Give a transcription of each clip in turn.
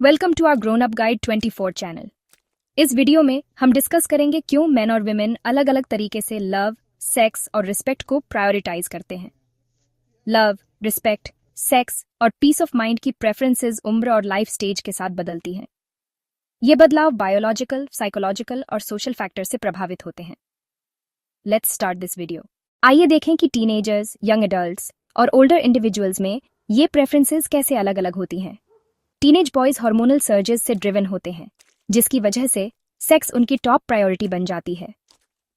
Welcome to our grown up guide 24 channel. इस video में हम डिस्कस करेंगे क्यों मेन और विमेन अलग अलग तरीके से लव, सेक्स और रिस्पेक्ट को प्रायोरिटाइज करते हैं। लव, रिस्पेक्ट, सेक्स और पीस ऑफ माइंड की प्रेफरेंसेस उम्र और लाइफ स्टेज के साथ बदलती हैं। ये बदलाव बायोलॉजिकल, साइकोलॉजिकल और सोशल फैक्टर से प्रभावित होते हैं। Let's start this video. आइए देखें कि टीनेजर्स, यंग एडल्ट्स और ओल्डर इंडिविजुअल्स में ये प्रेफरेंसेस कैसे अलग अलग होती हैं। टीनेज बॉयज हार्मोनल सर्जेस से ड्रिवन होते हैं, जिसकी वजह से सेक्स उनकी टॉप प्रायोरिटी बन जाती है।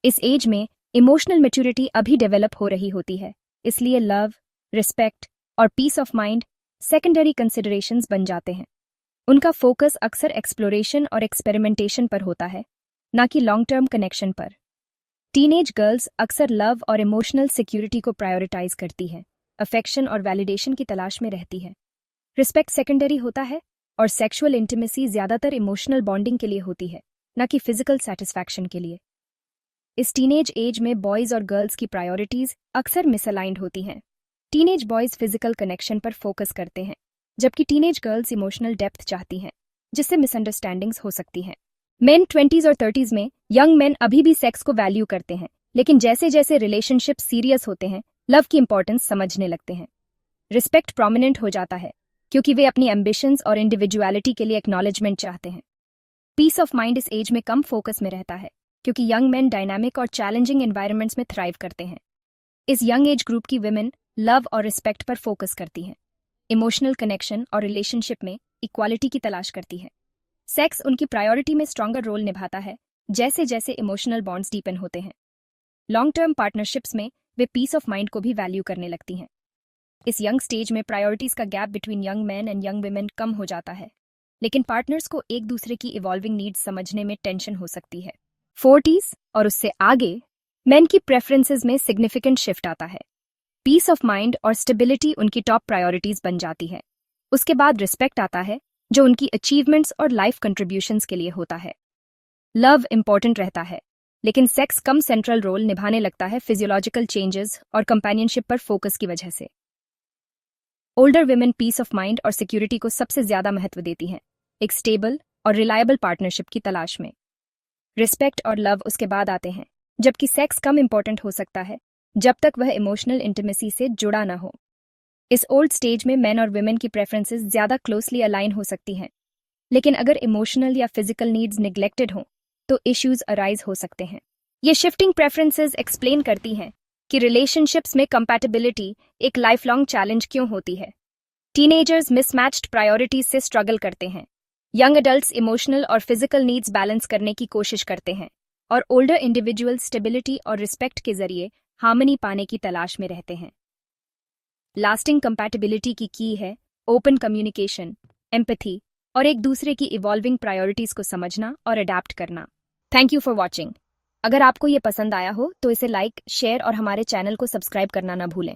इस एज में इमोशनल मैच्योरिटी अभी डेवलप हो रही होती है, इसलिए लव, रिस्पेक्ट और peace of mind secondary considerations बन जाते हैं। उनका फोकस अक्सर एक्सप्लोरेशन और एक्सपेरिमेंटेशन पर होता है, ना कि लॉन्ग टर्म कनेक्शन पर। टीनेज गर्ल्स अक्सर लव और इमोशनल सिक्योरिटी को प्रायोरिटाइज करती हैं, अफेक्शन और वैलिडेशन की तलाश में रहती है। रिस्पेक्ट सेकेंडरी होता है और सेक्सुअल इंटीमेसी ज्यादातर इमोशनल बॉन्डिंग के लिए होती है, न कि फिजिकल सेटिस्फैक्शन के लिए। इस टीनेज एज में बॉयज और गर्ल्स की प्रायोरिटीज अक्सर मिसअलाइंड होती हैं। टीनेज बॉयज फिजिकल कनेक्शन पर फोकस करते हैं, जबकि टीनेज गर्ल्स इमोशनल डेप्थ चाहती हैं, जिससे मिसअंडरस्टैंडिंग्स हो सकती हैं। मेन 20s और 30s में यंग मेन अभी भी सेक्स को वैल्यू करते हैं, लेकिन जैसे जैसे रिलेशनशिप सीरियस होते हैं, लव की इंपॉर्टेंस समझने लगते हैं। रिस्पेक्ट प्रोमिनेंट हो जाता है, क्योंकि वे अपनी एम्बिशंस और इंडिविजुअलिटी के लिए एक्नॉलेजमेंट चाहते हैं। पीस ऑफ माइंड इस एज में कम फोकस में रहता है, क्योंकि यंग मेन डायनामिक और चैलेंजिंग एनवायरनमेंट्स में थ्राइव करते हैं। इस यंग एज ग्रुप की विमेन लव और रिस्पेक्ट पर फोकस करती हैं, इमोशनल कनेक्शन और रिलेशनशिप में इक्वालिटी की तलाश करती है। सेक्स उनकी प्रायोरिटी में स्ट्रॉन्गर रोल निभाता है जैसे जैसे इमोशनल बॉन्ड्स डीपन होते हैं। लॉन्ग टर्म पार्टनरशिप्स में वे पीस ऑफ माइंड को भी वैल्यू करने लगती हैं। इस यंग स्टेज में प्रायोरिटीज का gap between young man and young women कम हो जाता है, लेकिन पार्टनर्स को एक दूसरे की इवॉल्विंग नीड्स समझने में टेंशन हो सकती है। 40s और उससे आगे मेन की प्रेफरेंसेस में सिग्निफिकेंट शिफ्ट आता है। पीस ऑफ माइंड और स्टेबिलिटी उनकी टॉप प्रायोरिटीज बन जाती है। उसके बाद रिस्पेक्ट आता है, जो उनकी अचीवमेंट्स और लाइफ कंट्रीब्यूशंस के लिए होता है। लव इंपॉर्टेंट रहता है, लेकिन सेक्स कम सेंट्रल रोल निभाने लगता है फिजियोलॉजिकल चेंजेस और कंपेनियनशिप पर फोकस की वजह से। Older women peace of mind और सिक्योरिटी को सबसे ज्यादा महत्व देती हैं, एक स्टेबल और रिलायबल पार्टनरशिप की तलाश में। रिस्पेक्ट और लव उसके बाद आते हैं, जबकि सेक्स कम इंपॉर्टेंट हो सकता है जब तक वह इमोशनल इंटीमेसी से जुड़ा ना हो। इस ओल्ड स्टेज में मेन और विमेन की प्रेफरेंसेस ज्यादा क्लोजली अलाइन हो सकती हैं, लेकिन अगर इमोशनल या फिजिकल नीड्स निग्लेक्टेड हों तो इश्यूज अराइज हो सकते हैं। ये शिफ्टिंग प्रेफरेंसेस एक्सप्लेन करती हैं कि रिलेशनशिप्स में कंपैटिबिलिटी एक लाइफ लॉन्ग चैलेंज क्यों होती है। टीनेजर्स मिसमैच्ड प्रायोरिटीज से स्ट्रगल करते हैं, यंग एडल्ट्स इमोशनल और फिजिकल नीड्स बैलेंस करने की कोशिश करते हैं, और ओल्डर इंडिविजुअल स्टेबिलिटी और रिस्पेक्ट के जरिए हार्मनी पाने की तलाश में रहते हैं। लास्टिंग कंपैटिबिलिटी की है ओपन कम्युनिकेशन, एम्पैथी और एक दूसरे की इवॉल्विंग प्रायोरिटीज को समझना और अडैप्ट करना। Thank you for watching. अगर आपको ये पसंद आया हो तो इसे लाइक, शेयर और हमारे चैनल को सब्सक्राइब करना ना भूलें।